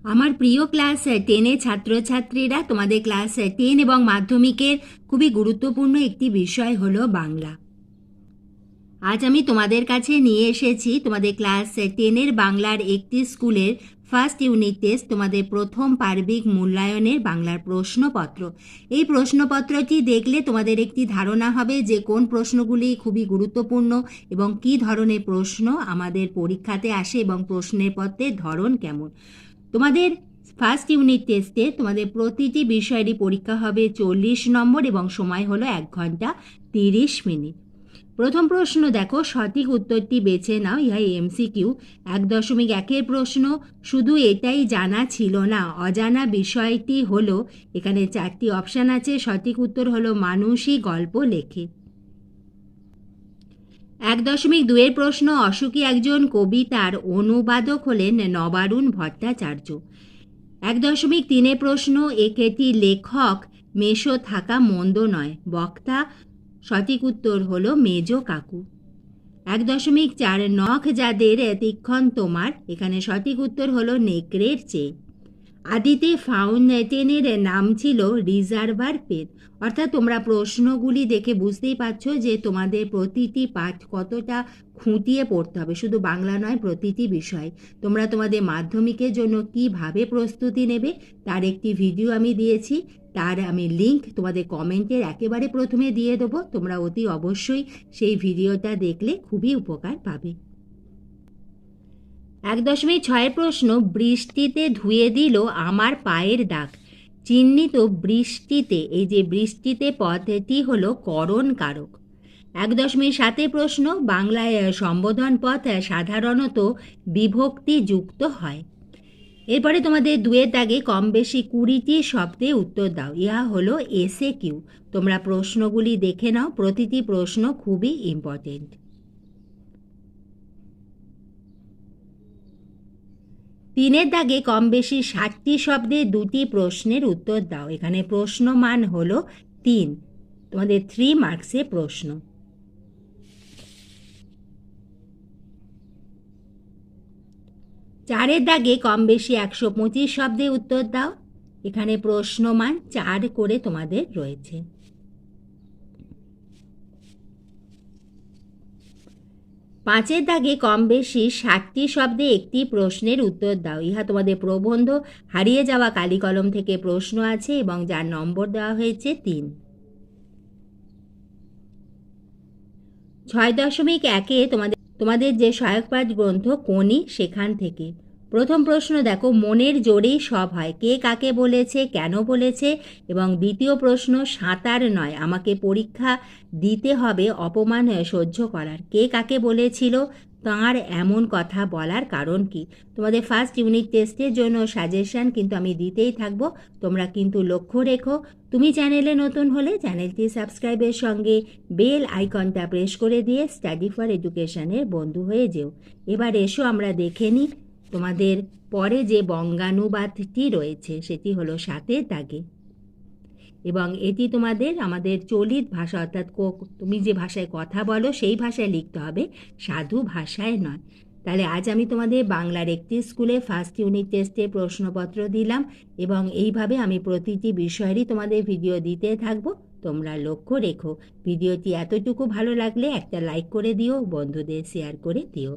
আমার প্রিয় ক্লাস 10-এর ছাত্রছাত্রীরা, তোমাদের ক্লাস 10 এবং মাধ্যমিকের খুবই গুরুত্বপূর্ণ একটি বিষয় হলো বাংলা। আজ আমি তোমাদের কাছে নিয়ে এসেছি তোমাদের ক্লাস 10-এর বাংলার একটি স্কুলের ফার্স্ট ইউনিট টেস্ট, তোমাদের প্রথম পার্বিক মূল্যায়নের বাংলার প্রশ্নপত্র। এই প্রশ্নপত্রটি দেখলে তোমাদের একটি ধারণা হবে যে কোন প্রশ্নগুলি খুবই গুরুত্বপূর্ণ এবং কী ধরনের প্রশ্ন আমাদের পরীক্ষাতে আসে এবং প্রশ্নের পত্রের ধরন কেমন। তোমাদের ফার্স্ট ইউনিট টেস্টে তোমাদের প্রতিটি বিষয়েরই পরীক্ষা হবে 40 নম্বর এবং সময় হলো 1 ঘন্টা 30 মিনিট। প্রথম প্রশ্ন দেখো, সঠিক উত্তরটি বেছে নাও। ইহা এমসিকিউ 1.1-এর প্রশ্ন। শুধু এটাই জানা ছিল না, অজানা বিষয়টি হলো, এখানে 4টি অপশান আছে। সঠিক উত্তর হলো মানুষই গল্প লেখে। 1.2-এর প্রশ্ন, অসুখী একজন কবিতার অনুবাদক হলেন নবারুণ ভট্টাচার্য। 1.3-এর প্রশ্ন, একটি লেখক মেশো থাকা মন্দ নয়, বক্তা। সঠিক উত্তর হলো মেজ কাকু। 1.4, নখ যাদের তীক্ষ্ণ তোমার, এখানে সঠিক উত্তর হলো নেকড়ের চেয়ে। আদিতে ফাউন্টেনের নাম ছিল রিজার্ভার পেন। অর্থাৎ তোমরা প্রশ্নগুলি দেখে বুঝতেই পারছো যে তোমাদের প্রতিটি পাঠ কতটা খুঁটিয়ে পড়তে হবে, শুধু বাংলা নয়, প্রতিটি বিষয়। তোমরা তোমাদের মাধ্যমিকের জন্য কিভাবে প্রস্তুতি নেবে তার একটি ভিডিও আমি দিয়েছি, তার আমি লিংক তোমাদের কমেন্টের একেবারে প্রথমে দিয়ে দেবো। তোমরা অতি অবশ্যই সেই ভিডিওটা দেখলে খুবই উপকার পাবে। 1.6-এর প্রশ্ন, বৃষ্টিতে ধুয়ে দিল আমার পায়ের দাগ। চিহ্নিত বৃষ্টিতে, এই যে বৃষ্টিতে পদটি হলো করণ কারক। 1.7-এর প্রশ্ন, বাংলায় সম্বোধন পদ সাধারণত বিভক্তি যুক্ত হয়। এরপরে তোমাদের 2-এর দাগে কম বেশি 20টি শব্দে উত্তর দাও। ইহা হলো এসএ কিউ। তোমরা প্রশ্নগুলি দেখে নাও, প্রতিটি প্রশ্ন খুবই ইম্পর্টেন্ট। 3-এর দাগে কম বেশি 60টি শব্দে 2টি প্রশ্নের উত্তর দাও। এখানে প্রশ্ন মান হলো 3, তোমাদের 3 মার্কসে প্রশ্ন। 4-এর দাগে কম বেশি 125 শব্দে উত্তর দাও। এখানে প্রশ্ন মান 4 করে তোমাদের রয়েছে। 5-এর দাগে কম বেশি 60টি শব্দে একটি প্রশ্নের উত্তর দাও। ইহা তোমাদের প্রবন্ধ হারিয়ে যাওয়া কালি কলম থেকে প্রশ্ন আছে এবং যার নম্বর দেওয়া হয়েছে 3। 6.1-এ তোমাদের যে সহায়ক পাঠ গ্রন্থ কোনি, সেখান থেকে প্রথম প্রশ্ন দেখো, মনের জোরেই সব হয়, কে কাকে বলেছে, কেন বলেছে। এবং দ্বিতীয় প্রশ্ন, সাঁতার নয়, আমাকে পরীক্ষা দিতে হবে অপমান সহ্য করার, কে কাকে বলেছিল, তাঁর এমন কথা বলার কারণ কি। তোমাদের ফার্স্ট ইউনিট টেস্টের জন্য সাজেশন কিন্তু আমি দিতেই থাকবো, তোমরা কিন্তু লক্ষ্য রেখো। তুমি চ্যানেলে নতুন হলে চ্যানেলটি সাবস্ক্রাইবের সঙ্গে বেল আইকনটা প্রেস করে দিয়ে স্টাডি ফর এডুকেশনের বন্ধু হয়ে যেও। এবার এসো আমরা দেখে নিই তোমাদের পরে যে বঙ্গানুবাদটি রয়েছে, সেটি হলো 7-এর দাগে এবং এটি তোমাদের আমাদের চলিত ভাষা, অর্থাৎ তুমি যে ভাষায় কথা বলো সেই ভাষায় লিখতে হবে, সাধু ভাষায় নয়। তাহলে আজ আমি তোমাদের বাংলার একটি স্কুলে ফার্স্ট ইউনিট টেস্টে প্রশ্নপত্র দিলাম এবং এইভাবে আমি প্রতিটি বিষয়েরই তোমাদের ভিডিও দিতে থাকবো। তোমরা লক্ষ্য রেখো। ভিডিওটি এতটুকু ভালো লাগলে একটা লাইক করে দিও, বন্ধুদের শেয়ার করে দিও।